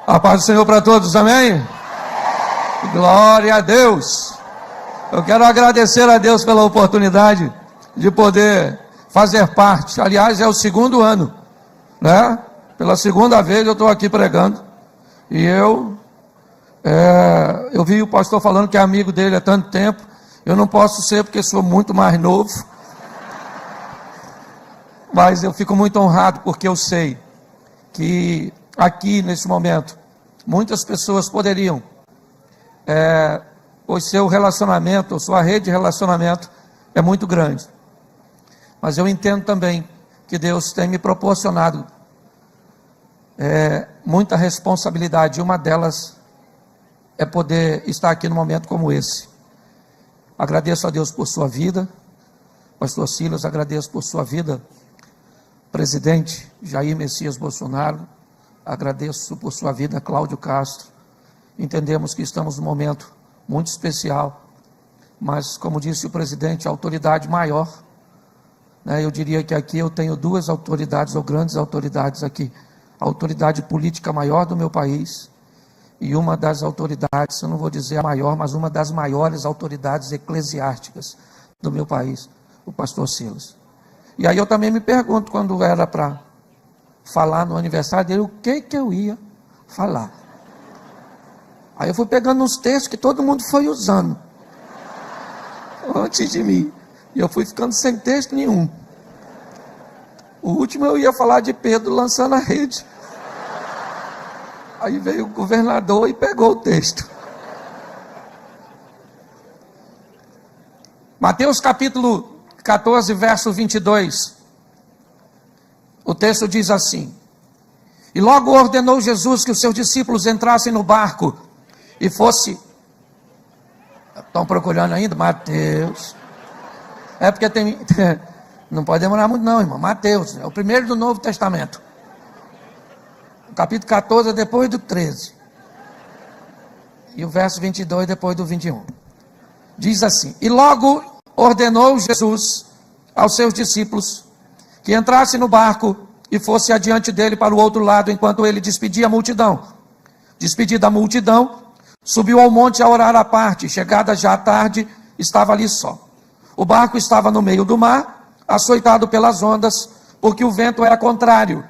A paz do Senhor para todos, amém? Glória a Deus. Eu quero agradecer a Deus pela oportunidade de poder fazer parte. Aliás, é o segundo ano, né? Pela segunda vez eu estou aqui pregando. E eu vi o pastor falando que é amigo dele há tanto tempo. Eu não posso ser porque sou muito mais novo. Mas eu fico muito honrado porque eu sei que aqui nesse momento muitas pessoas poderiam, o seu relacionamento, a sua rede de relacionamento é muito grande. Mas eu entendo também que Deus tem me proporcionado muita responsabilidade. Uma delas é poder estar aqui num momento como esse. Agradeço a Deus por sua vida, pastor Silas, agradeço por sua vida, presidente Jair Messias Bolsonaro, agradeço por sua vida, Cláudio Castro. Entendemos que estamos num momento muito especial, mas como disse o presidente, a autoridade maior, né, eu diria que aqui eu tenho duas autoridades, ou grandes autoridades aqui, a autoridade política maior do meu país, e uma das autoridades, eu não vou dizer a maior, mas uma das maiores autoridades eclesiásticas do meu país, o pastor Silas. E aí eu também me pergunto, quando era para falar no aniversário dele, o que eu ia falar. Aí eu fui pegando uns textos que todo mundo foi usando antes de mim, e eu fui ficando sem texto nenhum. O último eu ia falar de Pedro lançando a rede. Aí veio o governador e pegou o texto. Mateus capítulo 14, verso 22. O texto diz assim: E logo ordenou Jesus que os seus discípulos entrassem no barco e fosse... Estão procurando ainda? Mateus. É porque tem... Não pode demorar muito não, irmão. Mateus, é o primeiro do Novo Testamento. O capítulo 14 é depois do 13. E o verso 22 depois do 21. Diz assim: E logo ordenou Jesus aos seus discípulos que entrasse no barco e fosse adiante dele para o outro lado, enquanto ele despedia a multidão. Despedida a multidão, subiu ao monte a orar à parte. Chegada já à tarde, estava ali só. O barco estava no meio do mar, açoitado pelas ondas, porque o vento era contrário.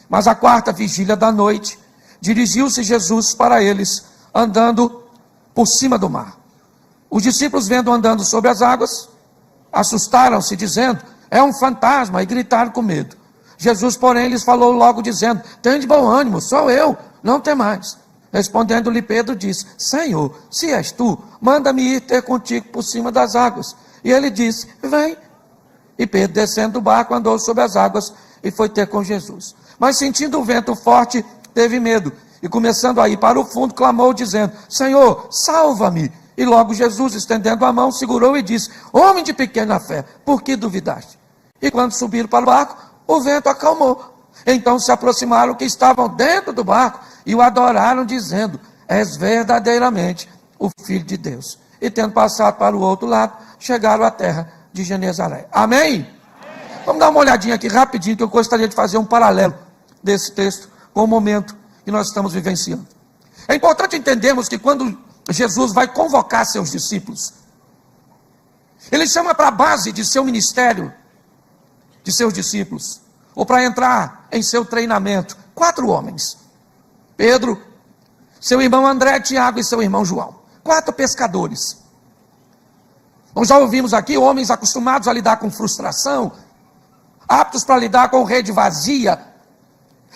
Mas à quarta vigília da noite, dirigiu-se Jesus para eles, andando por cima do mar. Os discípulos, vendo andando sobre as águas, assustaram-se, dizendo: é um fantasma, e gritaram com medo. Jesus, porém, lhes falou logo, dizendo: tende bom ânimo, sou eu, não temais. Respondendo-lhe Pedro, disse: Senhor, se és tu, manda-me ir ter contigo por cima das águas. E ele disse: vem. E Pedro, descendo do barco, andou sobre as águas e foi ter com Jesus. Mas sentindo o vento forte, teve medo, e começando a ir para o fundo, clamou, dizendo: Senhor, salva-me. E logo Jesus, estendendo a mão, segurou e disse: homem de pequena fé, por que duvidaste? E quando subiram para o barco, o vento acalmou. Então se aproximaram que estavam dentro do barco e o adoraram, dizendo: és verdadeiramente o Filho de Deus. E tendo passado para o outro lado, chegaram à terra de Genezaré. Amém? Amém? Vamos dar uma olhadinha aqui rapidinho, que eu gostaria de fazer um paralelo desse texto com o momento que nós estamos vivenciando. É importante entendermos que quando Jesus vai convocar seus discípulos, ele chama para a base de seu ministério, de seus discípulos, ou para entrar em seu treinamento, 4 homens: Pedro, seu irmão André, Tiago e seu irmão João. 4 pescadores. Nós já ouvimos aqui homens acostumados a lidar com frustração, aptos para lidar com rede vazia,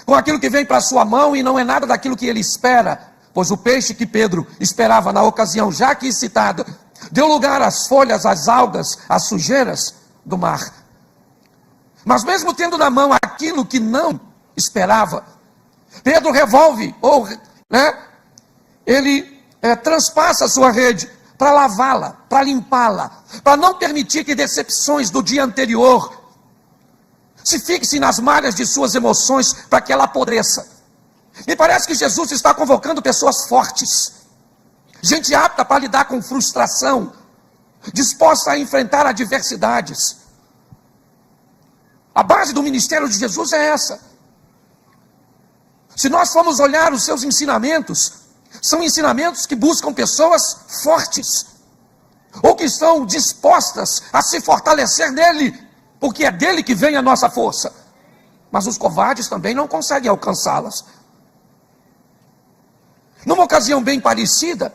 com aquilo que vem para a sua mão e não é nada daquilo que ele espera, pois o peixe que Pedro esperava na ocasião já aqui citada, deu lugar às folhas, às algas, às sujeiras do mar. Mas mesmo tendo na mão aquilo que não esperava, Pedro revolve, ele transpassa a sua rede para lavá-la, para limpá-la, para não permitir que decepções do dia anterior se fixem nas malhas de suas emoções, para que ela apodreça. Me parece que Jesus está convocando pessoas fortes, gente apta para lidar com frustração, disposta a enfrentar adversidades. A base do ministério de Jesus é essa. Se nós formos olhar os seus ensinamentos, são ensinamentos que buscam pessoas fortes, ou que estão dispostas a se fortalecer nele, porque é dele que vem a nossa força. Mas os covardes também não conseguem alcançá-las. Numa ocasião bem parecida,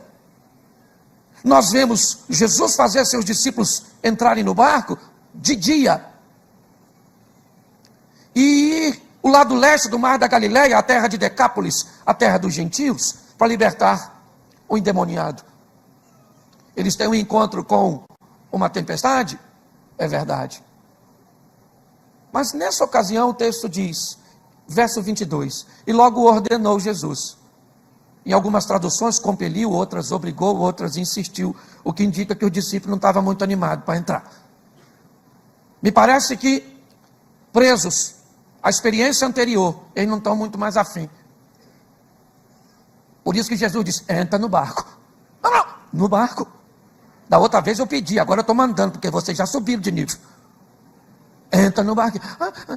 nós vemos Jesus fazer seus discípulos entrarem no barco de dia. E o lado leste do mar da Galileia, a terra de Decápolis, a terra dos gentios, para libertar o endemoniado. Eles têm um encontro com uma tempestade, é verdade. Mas nessa ocasião o texto diz, verso 22, e logo ordenou Jesus. Em algumas traduções compeliu, outras obrigou, outras insistiu, o que indica que o discípulo não estava muito animado para entrar. Me parece que, presos à experiência anterior, eles não estão muito mais afim. Por isso que Jesus disse, entra no barco. Não, no barco. Da outra vez eu pedi, agora eu estou mandando, porque vocês já subiram de nível. Entra no barquinho.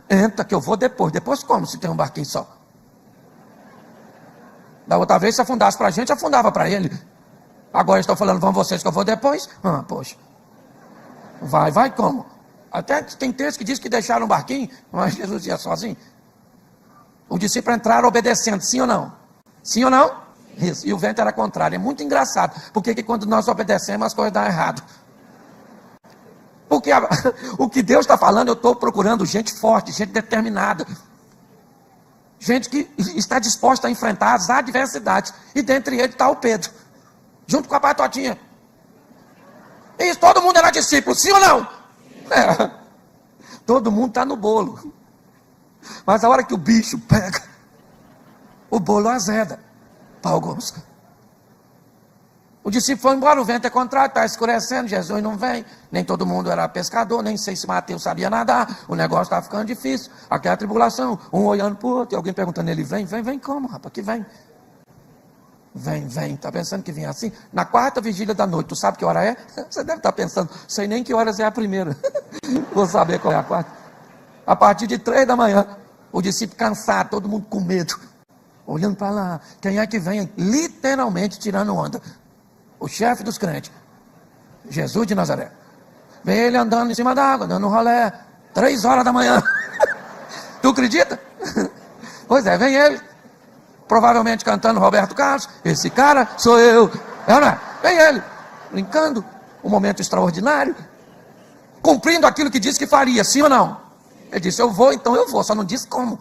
Entra que eu vou depois. Depois como se tem um barquinho só? Da outra vez, se afundasse para a gente, afundava para ele. Agora estão falando, vão vocês que eu vou depois? Poxa. Vai como? Até tem texto que diz que deixaram um barquinho, mas Jesus ia sozinho. O discípulo entraram obedecendo, sim ou não? Sim ou não? Isso. E o vento era contrário. É muito engraçado. Porque que quando nós obedecemos, as coisas dão errado. Porque o que Deus está falando, eu estou procurando gente forte, gente determinada. Gente que está disposta a enfrentar as adversidades. E dentre eles está o Pedro. Junto com a batotinha. Isso, todo mundo era discípulo, sim ou não? É. Todo mundo está no bolo. Mas a hora que o bicho pega, o bolo azeda para alguns. O discípulo foi embora, o vento é contrário, está escurecendo, Jesus não vem. Nem todo mundo era pescador, nem sei se Mateus sabia nadar. O negócio estava ficando difícil. Aquela tribulação, um olhando para o outro, e alguém perguntando a ele, vem como, rapaz, que vem? Vem, está pensando que vem assim? Na quarta vigília da noite, tu sabe que hora é? Você deve estar pensando, sei nem que horas é a primeira. Vou saber qual é a quarta. A partir de 3 da manhã, o discípulo cansado, todo mundo com medo. Olhando para lá, quem é que vem? Literalmente tirando onda. O chefe dos crentes, Jesus de Nazaré. Vem ele andando em cima da água, dando um rolé, 3 horas da manhã. Tu acredita? Pois é, vem ele, provavelmente cantando Roberto Carlos, esse cara sou eu. É ou não é? Vem ele, brincando, um momento extraordinário, cumprindo aquilo que disse que faria, sim ou não? Ele disse, eu vou, então eu vou, só não disse como.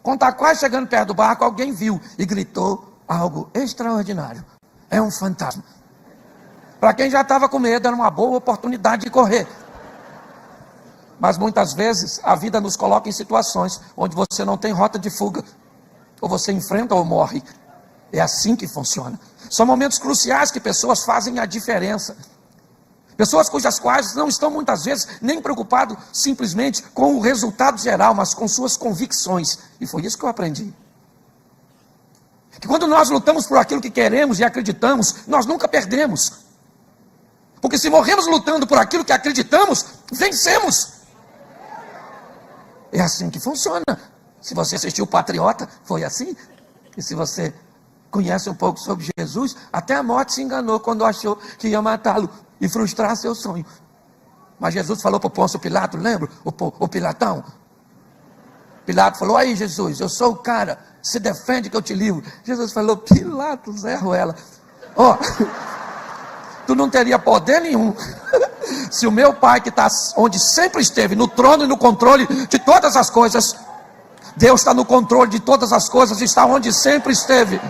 Quando está quase chegando perto do barco, alguém viu e gritou algo extraordinário. É um fantasma. Para quem já estava com medo, era uma boa oportunidade de correr. Mas muitas vezes a vida nos coloca em situações onde você não tem rota de fuga. Ou você enfrenta ou morre. É assim que funciona. São momentos cruciais que pessoas fazem a diferença. Pessoas cujas quais não estão muitas vezes nem preocupadas simplesmente com o resultado geral, mas com suas convicções. E foi isso que eu aprendi. Que quando nós lutamos por aquilo que queremos e acreditamos, nós nunca perdemos. Porque se morremos lutando por aquilo que acreditamos, vencemos. É assim que funciona. Se você assistiu Patriota, foi assim. E se você conhece um pouco sobre Jesus, até a morte se enganou quando achou que ia matá-lo e frustrar seu sonho. Mas Jesus falou para o Pôncio Pilato, lembra? O Pilatão. Pilato falou, aí Jesus, eu sou o cara, se defende que eu te livro. Jesus falou, Pilatos, erro ela. Ó, tu não teria poder nenhum se o meu pai que está onde sempre esteve, no trono e no controle de todas as coisas. Deus está no controle de todas as coisas, está onde sempre esteve.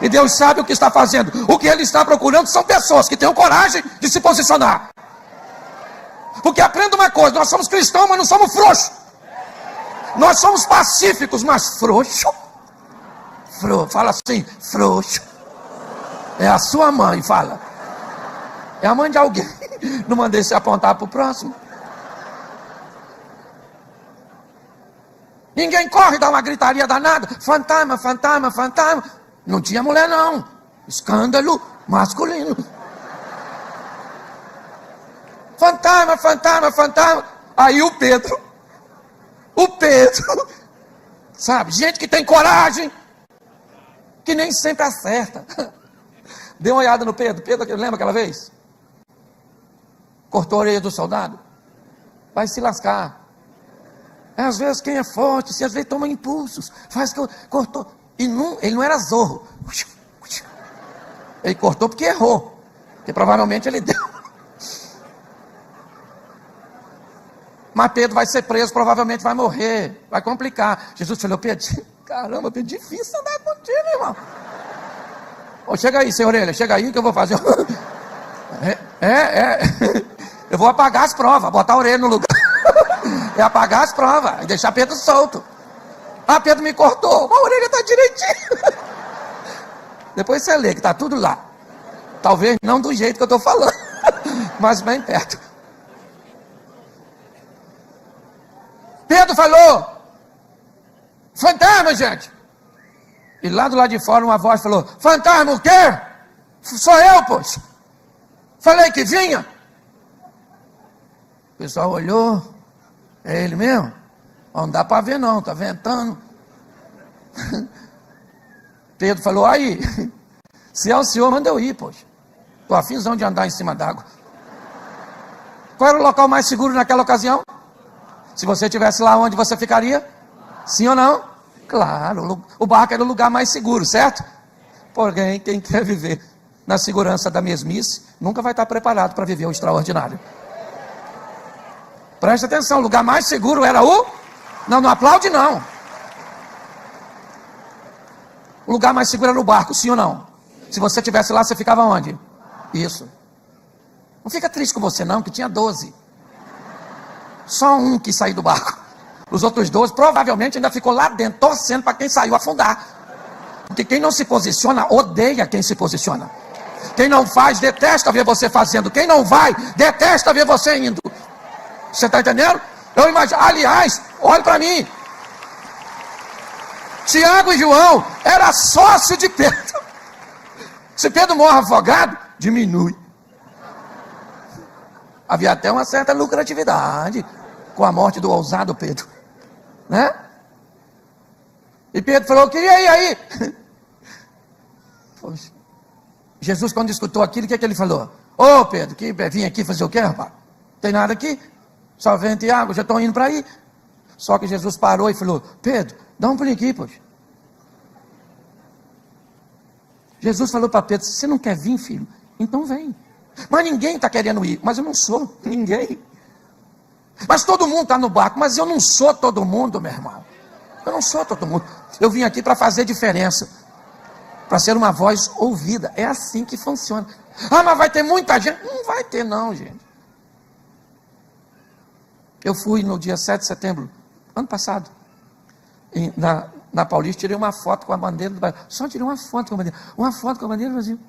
E Deus sabe o que está fazendo. O que Ele está procurando são pessoas que tenham coragem de se posicionar. Porque aprenda uma coisa, nós somos cristãos, mas não somos frouxos. Nós somos pacíficos, mas frouxo. Fala assim, frouxo. É a sua mãe, fala. É a mãe de alguém. Não mandei você apontar para o próximo. Ninguém corre, dá uma gritaria danada. Fantasma, fantasma, fantasma. Não tinha mulher não. Escândalo masculino. Fantasma, fantasma, fantasma. Aí o Pedro Sabe? Gente que tem coragem, que nem sempre acerta. Dê uma olhada no Pedro. Pedro, lembra aquela vez? Cortou a orelha do soldado. Vai se lascar. Às vezes quem é forte, às vezes toma impulsos. Faz que cortou. E não, ele não era zorro. Ele cortou porque errou. Porque provavelmente ele deu. Mas Pedro vai ser preso, provavelmente vai morrer. Vai complicar. Jesus falou, Pedro, caramba, Pedro, difícil andar contigo, irmão. Ô, chega aí, sem orelha, chega aí que eu vou fazer. Eu vou apagar as provas, botar a orelha no lugar. É apagar as provas e deixar Pedro solto. Ah, Pedro me cortou, a orelha está direitinho. Depois você lê que está tudo lá. Talvez não do jeito que eu estou falando, mas bem perto. Pedro falou, fantasma, gente. E lá do lado de fora uma voz falou, fantasma o quê? Sou eu, poxa. Falei que vinha. O pessoal olhou, é ele mesmo? Não dá para ver não, está ventando. Pedro falou, aí, se é o senhor, manda eu ir, poxa. Estou afinzão de andar em cima d'água. Qual era o local mais seguro naquela ocasião? Se você estivesse lá, onde você ficaria? Sim ou não? Claro, o barco era o lugar mais seguro, certo? Porém, quem quer viver na segurança da mesmice, nunca vai estar preparado para viver o extraordinário. Preste atenção, o lugar mais seguro era o... Não aplaude não. O lugar mais seguro era o barco, sim ou não? Se você estivesse lá, você ficava onde? Isso. Não fica triste com você não, que tinha 12. Só um que saiu do barco. Os outros 12 provavelmente ainda ficou lá dentro, torcendo para quem saiu afundar. Porque quem não se posiciona, odeia quem se posiciona. Quem não faz, detesta ver você fazendo. Quem não vai, detesta ver você indo. Você está entendendo? Eu imagino, aliás, olhe para mim. Tiago e João era sócio de Pedro. Se Pedro morre afogado, diminui. Havia até uma certa lucratividade com a morte do ousado Pedro, né? E Pedro falou, queria ir aí. Poxa. Jesus, quando escutou aquilo, o que ele falou? Ô Pedro, que vim aqui fazer o quê, rapaz? Tem nada aqui? Só vento e água, já estou indo para aí. Só que Jesus parou e falou, Pedro, dá um pulinho aqui, poxa. Jesus falou para Pedro, você não quer vir, filho? Então vem. Mas ninguém está querendo ir, mas eu não sou ninguém. Mas todo mundo está no barco, mas eu não sou todo mundo, meu irmão. Eu não sou todo mundo. Eu vim aqui para fazer diferença, para ser uma voz ouvida. É assim que funciona. Ah, mas vai ter muita gente. Não vai ter não, gente. Eu fui no dia 7 de setembro, ano passado, na Paulista, tirei uma foto com a bandeira do Brasil. Só tirei uma foto com a bandeira. Uma foto com a bandeira do Brasil.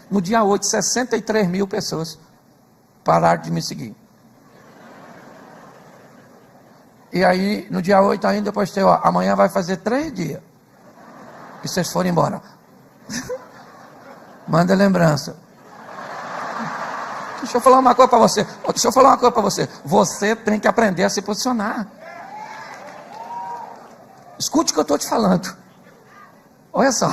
No dia 8, 63 mil pessoas pararam de me seguir. E aí, no dia 8 ainda, eu postei, ó, amanhã vai fazer 3 dias que vocês foram embora. Manda lembrança. Deixa eu falar uma coisa para você. Você tem que aprender a se posicionar. Escute o que eu estou te falando. Olha só.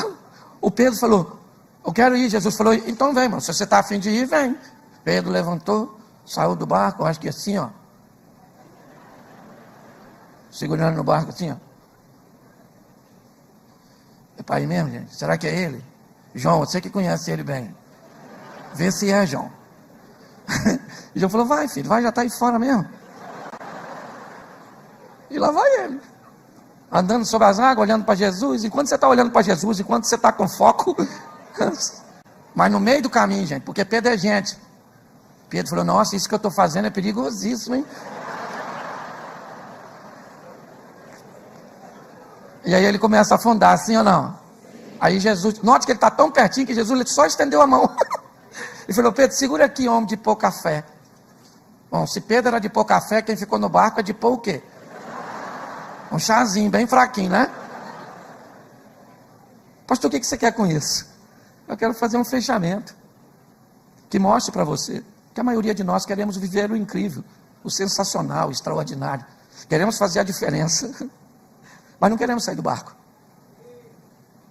O Pedro falou, eu quero ir. Jesus falou, então vem, mano. Se você está afim de ir, vem. Pedro levantou, saiu do barco, acho que assim, ó. Segurando no barco assim, ó. É para ir mesmo, gente? Será que é ele? João, você que conhece ele bem. Vê se é, João. E João falou, vai filho, vai, já está aí fora mesmo. E lá vai ele. Andando sobre as águas, olhando para Jesus. Enquanto você está olhando para Jesus, enquanto você está com foco. Mas no meio do caminho, gente, porque Pedro é gente. Pedro falou, nossa, isso que eu estou fazendo é perigosíssimo, hein? E aí ele começa a afundar, sim ou não? Aí Jesus, note que ele está tão pertinho que Jesus só estendeu a mão. E falou, Pedro, segura aqui, homem de pouca fé. Bom, se Pedro era de pouca fé, quem ficou no barco é de pouco o quê? Um chazinho bem fraquinho, né? Pastor, o que você quer com isso? Eu quero fazer um fechamento que mostre para você que a maioria de nós queremos viver o incrível, o sensacional, o extraordinário. Queremos fazer a diferença. mas não queremos sair do barco.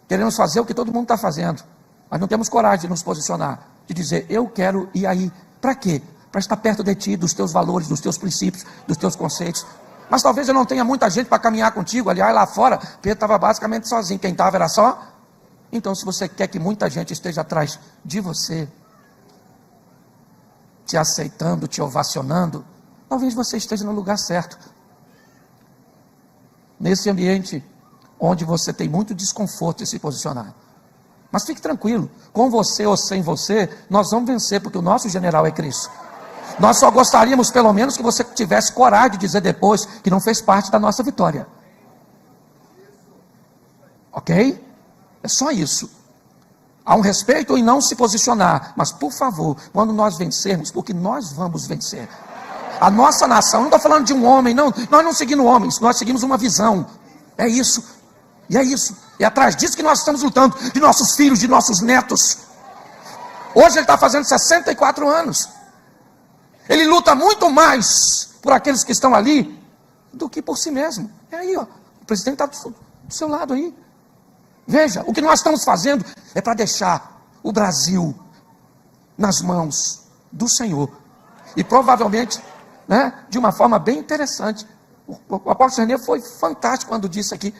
Queremos fazer o que todo mundo está fazendo, mas não temos coragem de nos posicionar, de dizer, eu quero ir aí. Para quê? Para estar perto de ti, dos teus valores, dos teus princípios, dos teus conceitos. Mas talvez eu não tenha muita gente para caminhar contigo. Aliás, lá fora, Pedro estava basicamente sozinho. Quem estava era só. Então, se você quer que muita gente esteja atrás de você, te aceitando, te ovacionando, talvez você esteja no lugar certo. Nesse ambiente onde você tem muito desconforto de se posicionar. Mas fique tranquilo, com você ou sem você, nós vamos vencer, porque o nosso general é Cristo. Nós só gostaríamos, pelo menos, que você tivesse coragem de dizer depois que não fez parte da nossa vitória. Ok? É só isso. Há um respeito em não se posicionar, mas por favor, quando nós vencermos, porque nós vamos vencer. A nossa nação, não estou falando de um homem, não, nós não seguimos homens, nós seguimos uma visão. É isso, e é isso, é atrás disso que nós estamos lutando, de nossos filhos, de nossos netos. Hoje ele está fazendo 64 anos. Ele luta muito mais por aqueles que estão ali do que por si mesmo. É aí, ó, o presidente está do seu lado aí. Veja, o que nós estamos fazendo é para deixar o Brasil nas mãos do Senhor. E provavelmente, né, de uma forma bem interessante. O apóstolo René foi fantástico quando disse aqui.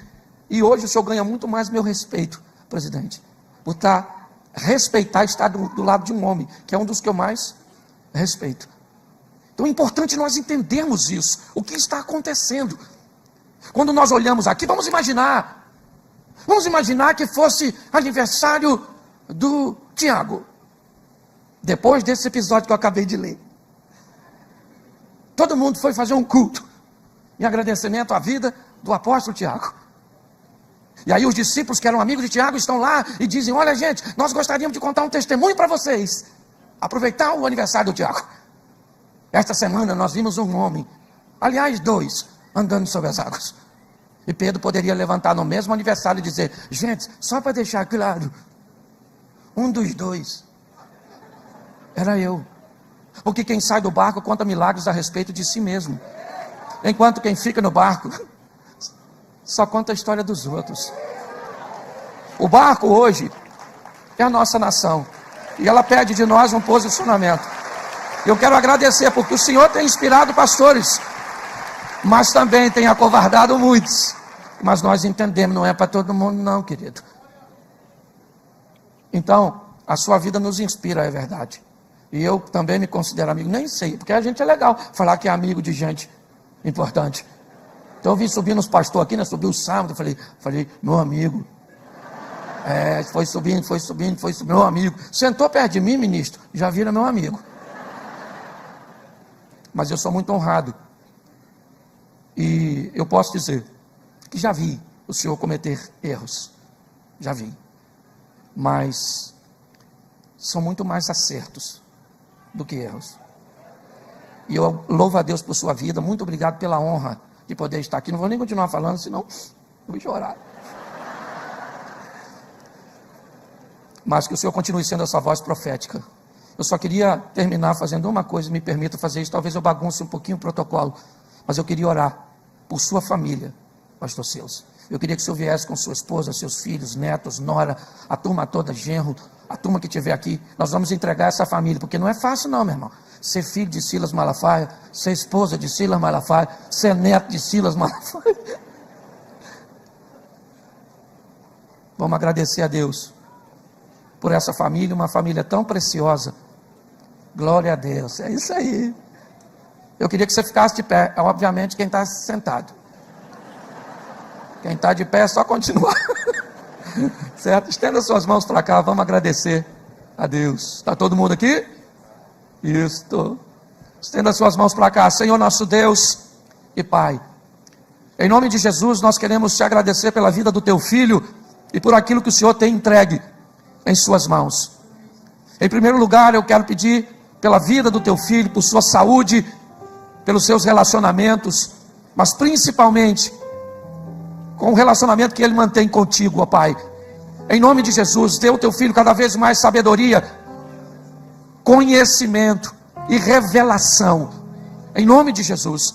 E hoje o senhor ganha muito mais meu respeito, presidente. Por respeitar estar do lado de um homem, que é um dos que eu mais respeito. Então é importante nós entendermos isso. O que está acontecendo. Quando nós olhamos aqui, vamos imaginar que fosse aniversário do Tiago. Depois desse episódio que eu acabei de ler. Todo mundo foi fazer um culto em agradecimento à vida do apóstolo Tiago. E aí os discípulos que eram amigos de Tiago estão lá e dizem, olha gente, nós gostaríamos de contar um testemunho para vocês. Aproveitar o aniversário do Tiago. Esta semana nós vimos um homem, aliás 2, andando sobre as águas. E Pedro poderia levantar no mesmo aniversário e dizer, gente, só para deixar claro, um dos 2 era eu. Porque quem sai do barco conta milagres a respeito de si mesmo. Enquanto quem fica no barco só conta a história dos outros. O barco hoje é a nossa nação. E ela pede de nós um posicionamento. Eu quero agradecer porque o Senhor tem inspirado pastores, mas também tem acovardado muitos. Mas nós entendemos, não é para todo mundo não, querido. Então, a sua vida nos inspira, é verdade. E eu também me considero amigo, nem sei, porque a gente é legal falar que é amigo de gente importante. Então eu vim subindo os pastores aqui, né? Subi o sábado, falei, meu amigo. Foi subindo, meu amigo. Sentou perto de mim, ministro, já vira meu amigo. Mas eu sou muito honrado. E eu posso dizer que já vi o senhor cometer erros. Já vi. Mas são muito mais acertos do que erros. E eu louvo a Deus por sua vida. Muito obrigado pela honra de poder estar aqui. Não vou nem continuar falando, senão eu vou chorar. Mas que o Senhor continue sendo essa voz profética. Eu só queria terminar fazendo uma coisa, me permita fazer isso, talvez eu bagunce um pouquinho o protocolo, mas eu queria orar por sua família, pastor Seus. Eu queria que o senhor viesse com sua esposa, seus filhos, netos, nora, a turma toda, genro, a turma que estiver aqui. Nós vamos entregar essa família, porque não é fácil não, meu irmão. Ser filho de Silas Malafaia, ser esposa de Silas Malafaia, ser neto de Silas Malafaia. Vamos agradecer a Deus por essa família, uma família tão preciosa. Glória a Deus, é isso aí. Eu queria que você ficasse de pé, obviamente quem está sentado. Quem está de pé é só continuar. Certo? Estenda suas mãos para cá, vamos agradecer a Deus. Está todo mundo aqui? Isso. Estenda suas mãos para cá. Senhor nosso Deus e Pai, em nome de Jesus nós queremos te agradecer pela vida do teu filho e por aquilo que o Senhor tem entregue em suas mãos. Em primeiro lugar eu quero pedir pela vida do teu filho, por sua saúde, pelos seus relacionamentos, mas principalmente com o relacionamento que ele mantém contigo, ó Pai. Em nome de Jesus, dê ao teu filho cada vez mais sabedoria, conhecimento e revelação. Em nome de Jesus,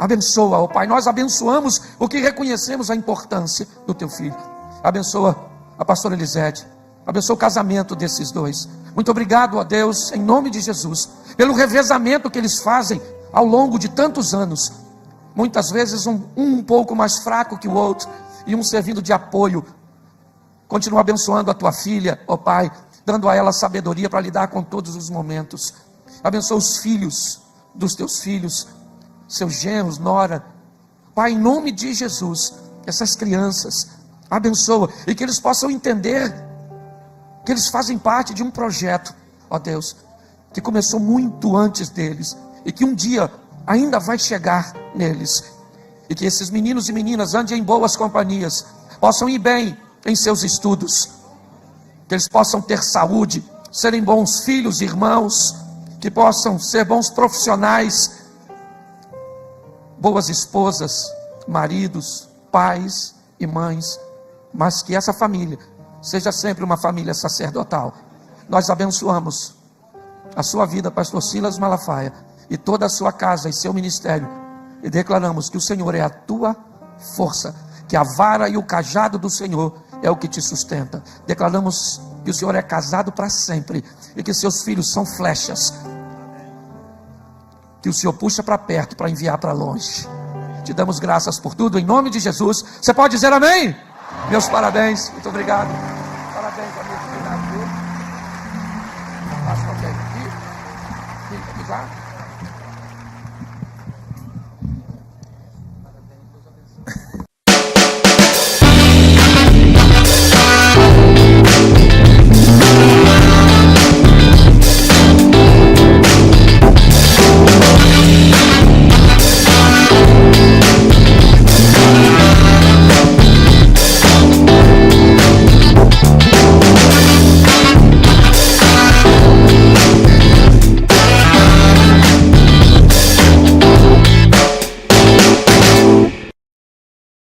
Abençoa, ó Pai. Nós abençoamos porque reconhecemos a importância do teu filho. Abençoa a pastora Elisete. Abençoa o casamento desses dois. Muito obrigado, ó Deus, em nome de Jesus, pelo revezamento que eles fazem ao longo de tantos anos. Muitas vezes um pouco mais fraco que o outro, e um servindo de apoio. Continua abençoando a tua filha, ó Pai, dando a ela sabedoria para lidar com todos os momentos. Abençoa os filhos dos teus filhos, seus genros, nora. Pai, em nome de Jesus, essas crianças, abençoa, e que eles possam entender que eles fazem parte de um projeto, ó Deus, que começou muito antes deles, e que um dia ainda vai chegar neles, e que esses meninos e meninas andem em boas companhias, possam ir bem em seus estudos, que eles possam ter saúde, serem bons filhos, irmãos, que possam ser bons profissionais, boas esposas, maridos, pais e mães, mas que essa família seja sempre uma família sacerdotal. Nós abençoamos a sua vida, pastor Silas Malafaia, e toda a sua casa e seu ministério, e declaramos que o Senhor é a tua força, que a vara e o cajado do Senhor é o que te sustenta. Declaramos que o Senhor é casado para sempre, e que seus filhos são flechas, que o Senhor puxa para perto para enviar para longe. Te damos graças por tudo, em nome de Jesus. Você pode dizer amém? Meus parabéns, muito obrigado. Parabéns, amigo. Obrigado. Passa alguém aqui. Fica,